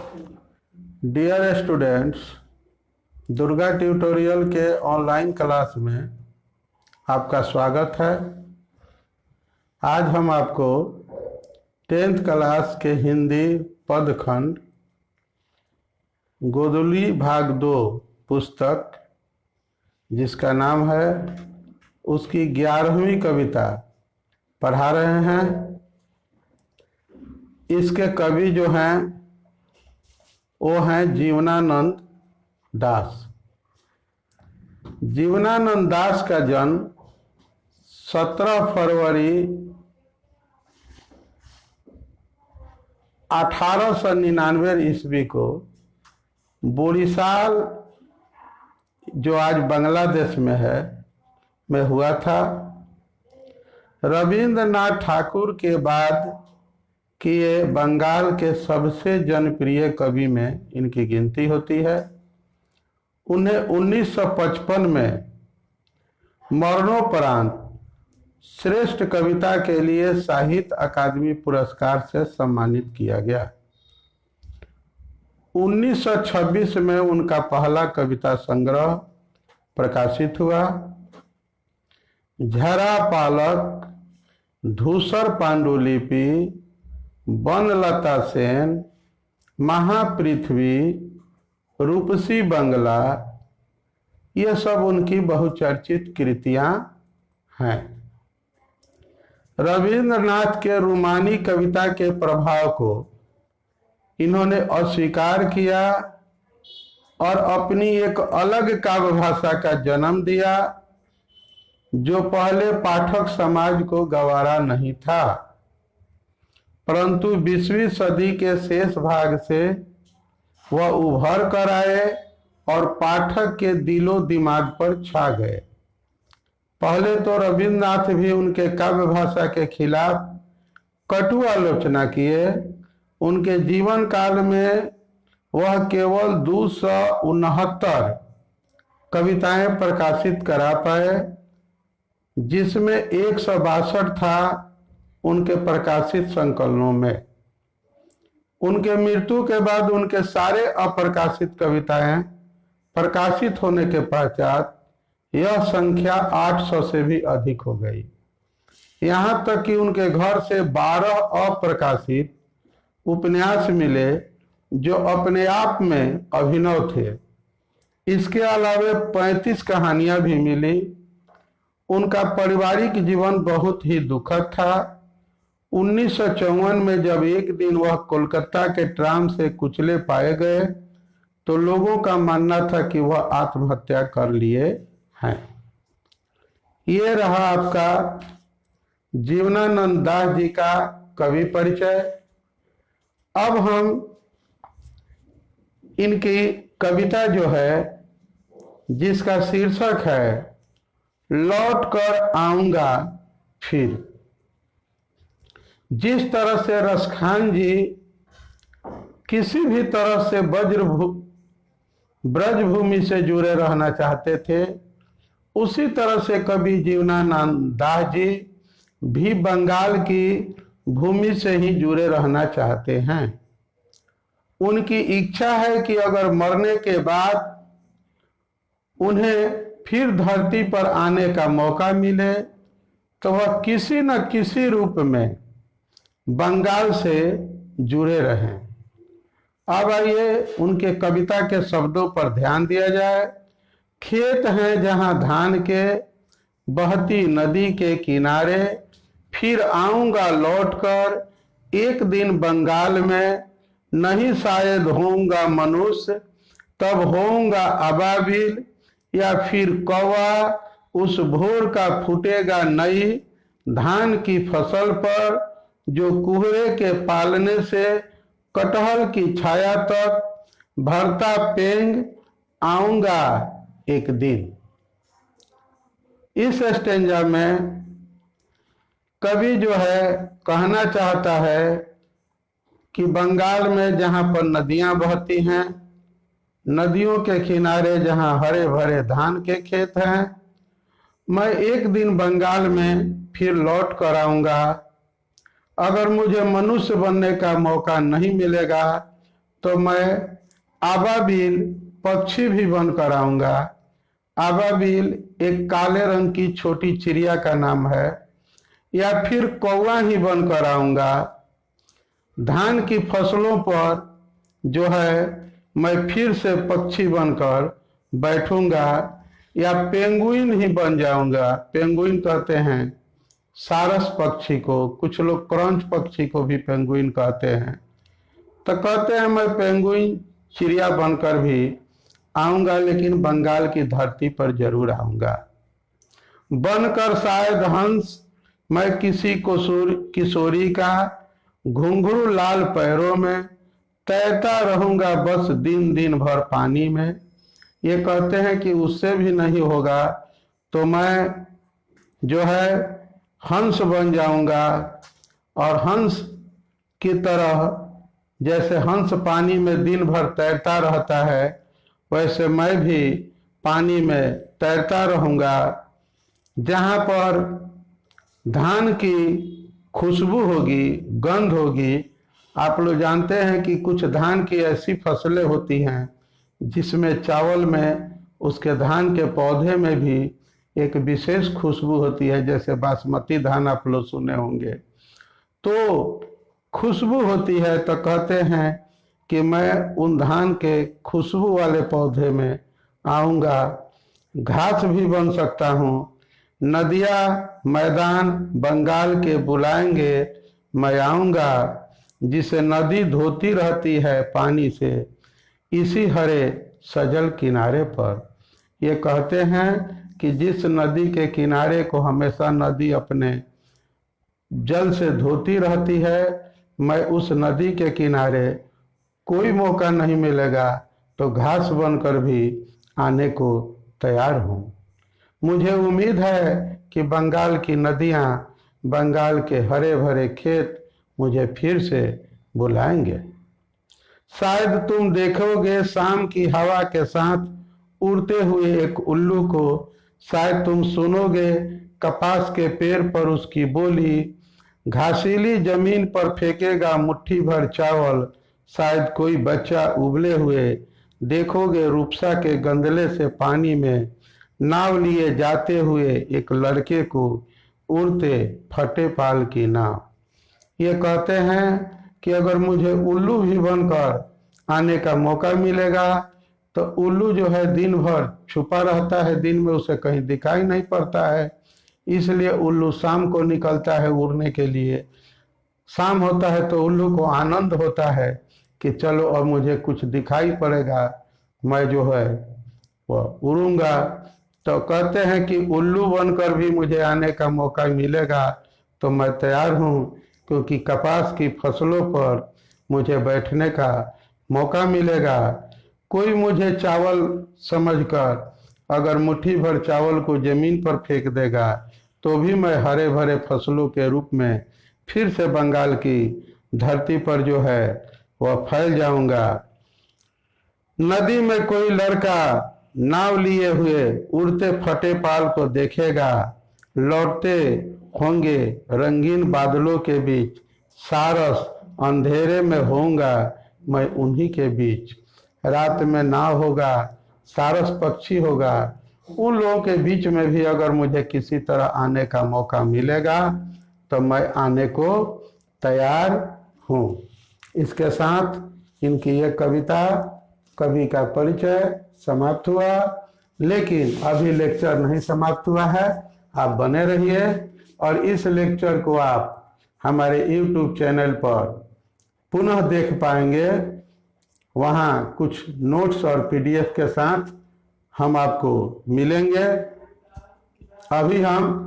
Dear students, Durga tutorial के online class में आपका स्वागत है। आज हम आपको 10th क्लास के हिंदी पदखंड गोदुली भाग 2 पुस्तक, जिसका नाम है, उसकी 11वीं कविता पढ़ा रहे हैं। इसके कवि जो हैं वो हैं जीवनानंद दास। जीवनानंद दास का जन्म 17 फरवरी 1899 ईस्वी को बोरीसाल, जो आज बांग्लादेश में है, में हुआ था। रविंद्रनाथ ठाकुर के बाद कि ये बंगाल के सबसे जनप्रिय कवि में इनकी गिनती होती है। उन्हें 1955 में मरणोपरांत श्रेष्ठ कविता के लिए साहित्य अकादमी पुरस्कार से सम्मानित किया गया। 1926 में उनका पहला कविता संग्रह प्रकाशित हुआ। झरा पालक, धूसर पांडुलिपि, बनलता सेन, महापृथ्वी, रूपसी बंगला, ये सब उनकी बहुचर्चित कृतियां हैं। रविंद्रनाथ के रूमानी कविता के प्रभाव को इन्होंने अस्वीकार किया और अपनी एक अलग काव्य भाषा का जन्म दिया, जो पहले पाठक समाज को गवारा नहीं था। परंतु 20वीं सदी के शेष भाग से वह उभर कर आए और पाठक के दिलो दिमाग पर छा गए। पहले तो रविंद्रनाथ भी उनके काव्य भाषा के खिलाफ कटु आलोचना किए। उनके जीवन काल में वह केवल 269 कविताएं प्रकाशित करा पाए, जिसमें 162 था उनके प्रकाशित संकलनों में। उनके मृत्यु के बाद उनके सारे अप्रकाशित कविताएं प्रकाशित होने के पश्चात यह संख्या 800 से भी अधिक हो गई। यहाँ तक कि उनके घर से 12 अप्रकाशित उपन्यास मिले, जो अपने आप में अभिनव थे। इसके अलावा 35 कहानियां भी मिली। उनका पारिवारिक जीवन बहुत ही दुखद था। 1954 में जब एक दिन वह कोलकाता के ट्राम से कुचले पाए गए, तो लोगों का मानना था कि वह आत्महत्या कर लिए हैं। ये रहा आपका जीवनानंद दास जी का कवि परिचय। अब हम इनकी कविता जो है, जिसका शीर्षक है लौट कर आऊंगा फिर। जिस तरह से रसखान जी किसी भी तरह से ब्रजभूमि से जुड़े रहना चाहते थे, उसी तरह से कवि जीवनानंद दास जी भी बंगाल की भूमि से ही जुड़े रहना चाहते हैं। उनकी इच्छा है कि अगर मरने के बाद उन्हें फिर धरती पर आने का मौका मिले, तो वह किसी न किसी रूप में बंगाल से जुड़े रहें। अब आइए उनके कविता के शब्दों पर ध्यान दिया जाए। खेत हैं जहां धान के, बहती नदी के किनारे, फिर आऊंगा लौटकर एक दिन बंगाल में। नहीं शायद होऊंगा मनुष्य, तब होऊंगा अबाबिल, या फिर कौवा उस भोर का फूटेगा नई धान की फसल पर, जो कुहरे के पालने से कटहल की छाया तक भरता पेंग आऊंगा एक दिन। इस स्टेंजा में कवि जो है कहना चाहता है कि बंगाल में जहां पर नदियां बहती हैं, नदियों के किनारे जहां हरे भरे धान के खेत हैं, मैं एक दिन बंगाल में फिर लौट कर आऊंगा। अगर मुझे मनुष्य बनने का मौका नहीं मिलेगा, तो मैं आबाबिल पक्षी भी बनकर आऊंगा। आबाबिल एक काले रंग की छोटी चिड़िया का नाम है, या फिर कौवा ही बनकर आऊंगा। धान की फसलों पर जो है मैं फिर से पक्षी बनकर बैठूंगा, या पेंगुइन ही बन जाऊंगा। पेंगुइन कहते हैं सारस पक्षी को, कुछ लोग क्रंच पक्षी को भी पेंगुइन कहते हैं। तो कहते हैं मैं पेंगुइन चिड़िया बनकर भी आऊंगा, लेकिन बंगाल की धरती पर जरूर आऊंगा। बनकर शायद हंस मैं किसी किशोरी का घुंघरू लाल पैरों में तैरता रहूंगा बस दिन दिन भर पानी में। ये कहते हैं कि उससे भी नहीं होगा तो मैं जो है हंस बन जाऊंगा, और हंस की तरह जैसे हंस पानी में दिन भर तैरता रहता है, वैसे मैं भी पानी में तैरता रहूंगा। जहाँ पर धान की खुशबू होगी, गंध होगी। आप लोग जानते हैं कि कुछ धान की ऐसी फसलें होती हैं जिसमें चावल में, उसके धान के पौधे में भी एक विशेष खुशबू होती है, जैसे बासमती धान आप लोग सुने होंगे। तो खुशबू होती है, तो कहते हैं कि मैं उन धान के खुशबू वाले पौधे में आऊँगा। घास भी बन सकता हूँ। नदियाँ मैदान बंगाल के बुलाएंगे, मैं आऊँगा। जिसे नदी धोती रहती है पानी से, इसी हरे सजल किनारे पर। ये कहते हैं कि जिस नदी के किनारे को हमेशा नदी अपने जल से धोती रहती है, मैं उस नदी के किनारे कोई मौका नहीं मिलेगा तो घास बनकर भी आने को तैयार हूँ। मुझे उम्मीद है कि बंगाल की नदियाँ, बंगाल के हरे भरे खेत मुझे फिर से बुलाएंगे। शायद तुम देखोगे शाम की हवा के साथ उड़ते हुए एक उल्लू को। शायद तुम सुनोगे कपास के पेड़ पर उसकी बोली। घासीली जमीन पर फेंकेगा मुट्ठी भर चावल। शायद कोई बच्चा उबले हुए देखोगे रूपसा के गंदले से पानी में नाव लिए जाते हुए एक लड़के को, उड़ते फटे पाल की नाव। ये कहते हैं कि अगर मुझे उल्लू भी बनकर आने का मौका मिलेगा तो उल्लू जो है दिन भर छुपा रहता है, दिन में उसे कहीं दिखाई नहीं पड़ता है, इसलिए उल्लू शाम को निकलता है उड़ने के लिए। शाम होता है तो उल्लू को आनंद होता है कि चलो अब मुझे कुछ दिखाई पड़ेगा, मैं जो है वह उड़ूंगा। तो कहते हैं कि उल्लू बनकर भी मुझे आने का मौका मिलेगा तो मैं तैयार हूँ, क्योंकि कपास की फसलों पर मुझे बैठने का मौका मिलेगा। कोई मुझे चावल समझकर अगर मुट्ठी भर चावल को जमीन पर फेंक देगा तो भी मैं हरे भरे फसलों के रूप में फिर से बंगाल की धरती पर जो है वह फैल जाऊंगा। नदी में कोई लड़का नाव लिए हुए उड़ते फटे पाल को देखेगा। लौटते होंगे रंगीन बादलों के बीच, सारस अंधेरे में होऊंगा मैं उन्हीं के बीच। रात में नाव होगा, सारस पक्षी होगा, उन लोगों के बीच में भी अगर मुझे किसी तरह आने का मौका मिलेगा तो मैं आने को तैयार हूँ। इसके साथ इनकी ये कविता, कवि का परिचय समाप्त हुआ। लेकिन अभी लेक्चर नहीं समाप्त हुआ है, आप बने रहिए और इस लेक्चर को आप हमारे YouTube चैनल पर पुनः देख पाएंगे। वहाँ कुछ नोट्स और PDF के साथ हम आपको मिलेंगे। अभी हम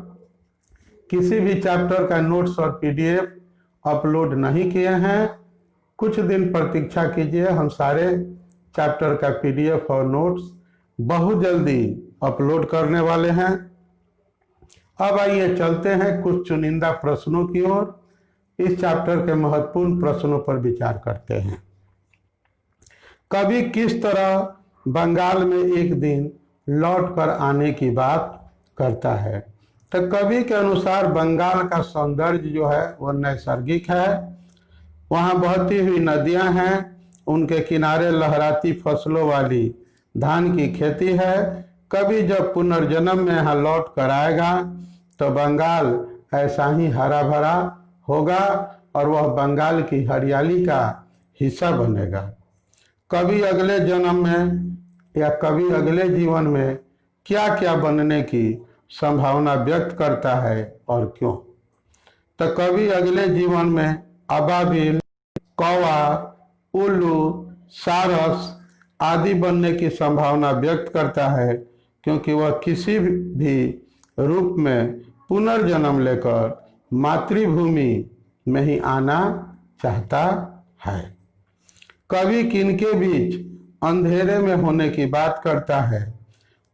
किसी भी चैप्टर का नोट्स और PDF अपलोड नहीं किए हैं। कुछ दिन प्रतीक्षा कीजिए, हम सारे चैप्टर का PDF और नोट्स बहुत जल्दी अपलोड करने वाले हैं। अब आइए चलते हैं कुछ चुनिंदा प्रश्नों की ओर। इस चैप्टर के महत्वपूर्ण प्रश्नों पर विचार करते हैं। कवि किस तरह बंगाल में एक दिन लौट कर आने की बात करता है? तो कवि के अनुसार बंगाल का सौंदर्य जो है वह नैसर्गिक है। वहाँ बहती हुई नदियाँ हैं, उनके किनारे लहराती फसलों वाली धान की खेती है। कभी जब पुनर्जन्म में यहाँ लौट कर आएगा तो बंगाल ऐसा ही हरा भरा होगा और वह बंगाल की हरियाली का हिस्सा बनेगा। कभी अगले जन्म में या कभी अगले जीवन में क्या क्या बनने की संभावना व्यक्त करता है और क्यों। तो कभी अगले जीवन में अबाबिल, कौवा, उल्लू, सारस आदि बनने की संभावना व्यक्त करता है, क्योंकि वह किसी भी रूप में पुनर्जन्म लेकर मातृभूमि में ही आना चाहता है। कभी किनके बीच अंधेरे में होने की बात करता है,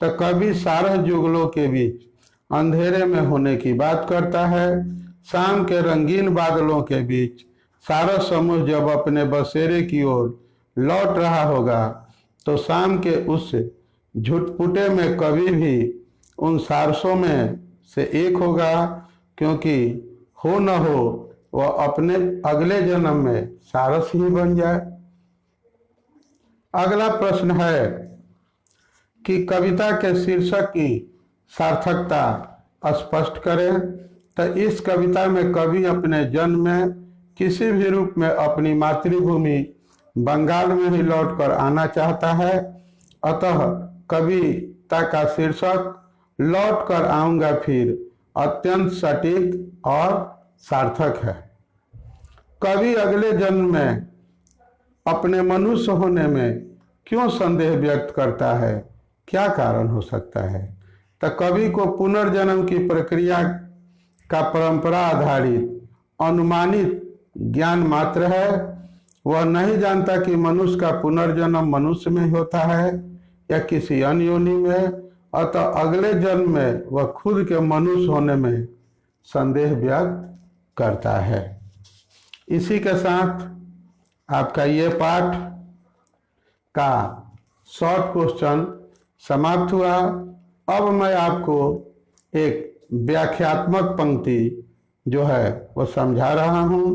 तो कभी 12 जुगलों के बीच अंधेरे में होने की बात करता है। शाम के रंगीन बादलों के बीच सारा समूह जब अपने बसेरे की ओर लौट रहा होगा तो शाम के उस झुटपुटे में कभी भी उन सारसों में से एक होगा, क्योंकि हो न हो वह अपने अगले जन्म में सारस ही बन जाए। अगला प्रश्न है कि कविता के शीर्षक की सार्थकता स्पष्ट करें। तो इस कविता में कवि अपने जन्म में किसी भी रूप में अपनी मातृभूमि बंगाल में ही लौटकर आना चाहता है, अतः कविता का शीर्षक लौट कर आऊंगा फिर अत्यंत सटीक और सार्थक है। कवि अगले जन्म में अपने मनुष्य होने में क्यों संदेह व्यक्त करता है, क्या कारण हो सकता है। तो कवि को पुनर्जन्म की प्रक्रिया का परंपरा आधारित अनुमानित ज्ञान मात्र है। वह नहीं जानता कि मनुष्य का पुनर्जन्म मनुष्य में होता है या किसी अन्य योनि में, अतः अगले जन्म में वह खुद के मनुष्य होने में संदेह व्यक्त करता है। इसी के साथ आपका ये पाठ का शॉर्ट क्वेश्चन समाप्त हुआ। अब मैं आपको एक व्याख्यात्मक पंक्ति जो है वो समझा रहा हूँ।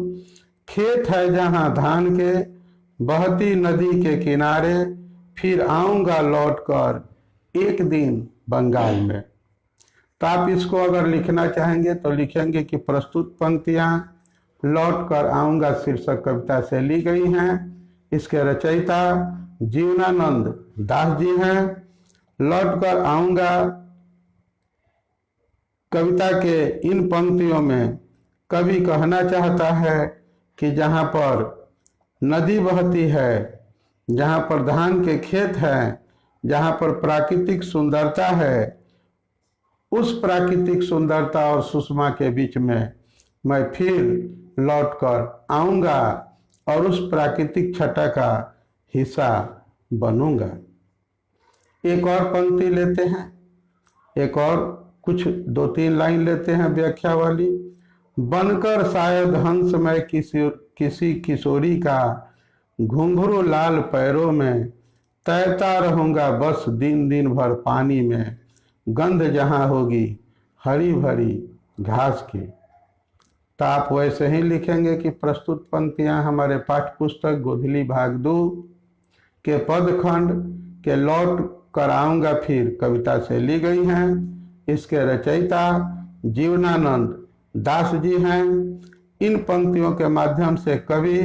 खेत है जहाँ धान के, बहती नदी के किनारे, फिर आऊँगा लौटकर एक दिन बंगाल में। तो आप इसको अगर लिखना चाहेंगे तो लिखेंगे कि प्रस्तुत पंक्तियाँ लौट कर आऊँगा शीर्षक कविता से ली गई हैं। इसके रचयिता जीवनानंद दास जी हैं। लौट कर आऊँगा कविता के इन पंक्तियों में कवि कहना चाहता है कि जहाँ पर नदी बहती है, जहाँ पर धान के खेत हैं, जहाँ पर प्राकृतिक सुंदरता है, उस प्राकृतिक सुंदरता और सुषमा के बीच में मैं फिर लौटकर आऊँगा और उस प्राकृतिक छटा का हिस्सा बनूंगा। एक और पंक्ति लेते हैं, एक और कुछ 2-3 लाइन लेते हैं व्याख्या वाली। बनकर शायद हंस मैं किसी किशोरी का, घुंघरू लाल पैरों में, तैरता रहूँगा बस दिन दिन भर पानी में, गंध जहाँ होगी हरी भरी घास की। तो आप वैसे ही लिखेंगे कि प्रस्तुत पंक्तियाँ हमारे पाठ्य पुस्तक गोधली भाग 2 के पदखंड के लौट कर आऊँगा फिर कविता से ली गई हैं। इसके रचयिता जीवनानंद दास जी हैं। इन पंक्तियों के माध्यम से कवि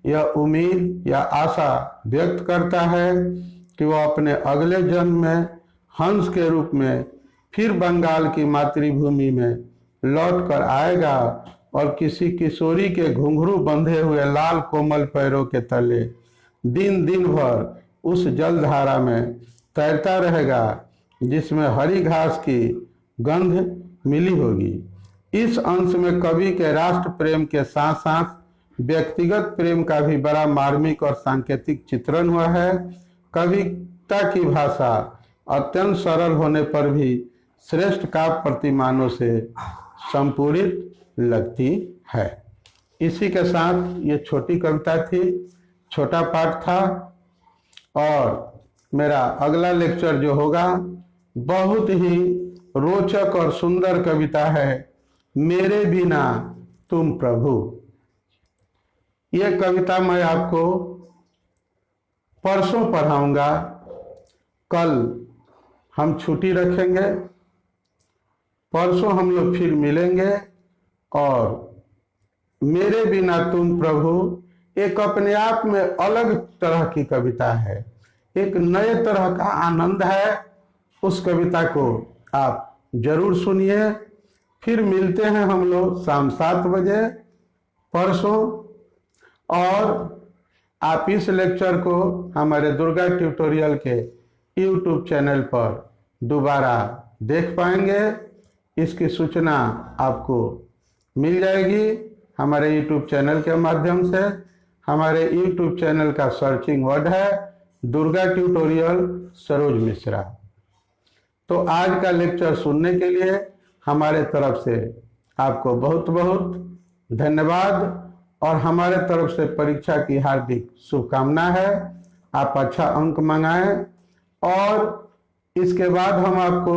यह उम्मीद या आशा व्यक्त करता है कि वह अपने अगले जन्म में हंस के रूप में फिर बंगाल की मातृभूमि में लौट कर आएगा और किसी किशोरी के घुंघरू बंधे हुए लाल कोमल पैरों के तले दिन दिन भर उस जलधारा में तैरता रहेगा जिसमें हरी घास की गंध मिली होगी। इस अंश में कवि के राष्ट्र प्रेम के साथ साथ व्यक्तिगत प्रेम का भी बड़ा मार्मिक और सांकेतिक चित्रण हुआ है। कविता की भाषा अत्यंत सरल होने पर भी श्रेष्ठ काव्य प्रतिमानों से संपूरित लगती है। इसी के साथ ये छोटी कविता थी, छोटा पाठ था, और मेरा अगला लेक्चर जो होगा बहुत ही रोचक और सुंदर कविता है, मेरे बिना तुम प्रभु। ये कविता मैं आपको परसों पढ़ाऊंगा, कल हम छुट्टी रखेंगे, परसों हम लोग फिर मिलेंगे। और मेरे बिना तुम प्रभु एक अपने आप में अलग तरह की कविता है, एक नए तरह का आनंद है। उस कविता को आप जरूर सुनिए। फिर मिलते हैं हम लोग शाम 7 बजे परसों। और आप इस लेक्चर को हमारे दुर्गा ट्यूटोरियल के यूट्यूब चैनल पर दोबारा देख पाएंगे। इसकी सूचना आपको मिल जाएगी हमारे यूट्यूब चैनल के माध्यम से। हमारे यूट्यूब चैनल का सर्चिंग वर्ड है दुर्गा ट्यूटोरियल सरोज मिश्रा। तो आज का लेक्चर सुनने के लिए हमारे तरफ से आपको बहुत बहुत धन्यवाद और हमारे तरफ से परीक्षा की हार्दिक शुभकामना है। आप अच्छा अंक मंगाएं और इसके बाद हम आपको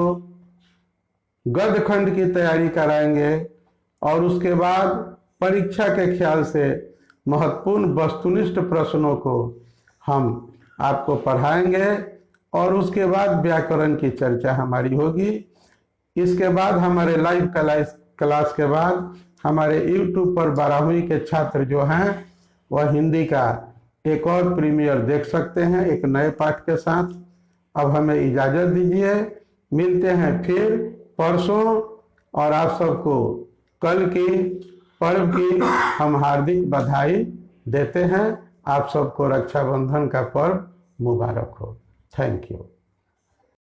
गद्य खंड की तैयारी कराएंगे और उसके बाद परीक्षा के ख्याल से महत्वपूर्ण वस्तुनिष्ठ प्रश्नों को हम आपको पढ़ाएंगे और उसके बाद व्याकरण की चर्चा हमारी होगी। इसके बाद हमारे लाइव क्लास के बाद हमारे YouTube पर 12वीं के छात्र जो हैं वह हिंदी का एक और प्रीमियर देख सकते हैं एक नए पाठ के साथ। अब हमें इजाजत दीजिए, मिलते हैं फिर परसों। और आप सबको कल की पर्व की हम हार्दिक बधाई देते हैं। आप सबको रक्षाबंधन का पर्व मुबारक हो। Thank you.